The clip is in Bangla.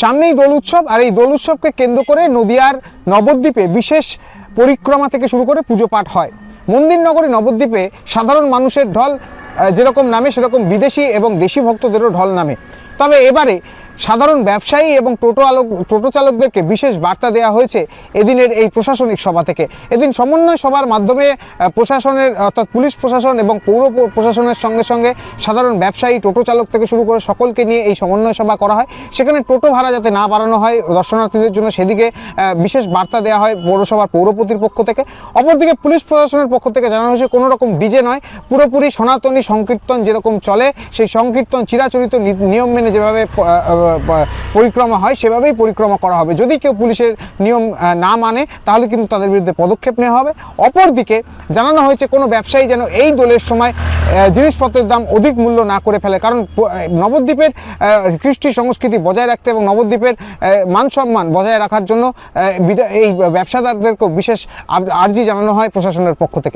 সামনেই দোল উৎসব, আর এই দোল উৎসবকে কেন্দ্র করে নদিয়ার নবদ্বীপে বিশেষ পরিক্রমা থেকে শুরু করে পুজো পাঠ হয়। মন্দির নগরী নবদ্বীপে সাধারণ মানুষের ঢল যেরকম নামে সেরকম বিদেশি এবং দেশি ভক্তদেরও ঢল নামে। তবে এবারে সাধারণ ব্যবসায়ী এবং টোটো চালকদেরকে বিশেষ বার্তা দেওয়া হয়েছে এদিনের এই প্রশাসনিক সভা থেকে। এদিন সমন্বয় সভার মাধ্যমে প্রশাসনের অর্থাৎ পুলিশ প্রশাসন এবং পৌর প্রশাসনের সঙ্গে সঙ্গে সাধারণ ব্যবসায়ী, টোটো চালক থেকে শুরু করে সকলকে নিয়ে এই সমন্বয় সভা করা হয়। সেখানে টোটো ভাড়া যাতে না বাড়ানো হয় দর্শনার্থীদের জন্য, সেদিকে বিশেষ বার্তা দেওয়া হয় পৌরসভার পৌরপতির পক্ষ থেকে। অপরদিকে পুলিশ প্রশাসনের পক্ষ থেকে জানানো হয়েছে কোনো রকম ডিজে নয়, পুরোপুরি সনাতনী সংকীর্তন যেরকম চলে সেই সংকীর্তন চিরাচরিত নিয়ম মেনে যেভাবে পরিক্রমা হয় সেভাবেই পরিক্রমা করা হবে। যদি কেউ পুলিশের নিয়ম না মানে তাহলে কিন্তু তাদের বিরুদ্ধে পদক্ষেপ নেওয়া হবে। অপরদিকে জানানো হয়েছে কোনো ব্যবসায়ী যেন এই দোলের সময় জিনিসপত্রের দাম অধিক মূল্য না করে ফেলে, কারণ নবদ্বীপের কৃষ্টি সংস্কৃতি বজায় রাখতে এবং নবদ্বীপের মান সম্মান বজায় রাখার জন্য এই ব্যবসাদারদেরকেও বিশেষ আর্জি জানানো হয় প্রশাসনের পক্ষ থেকে।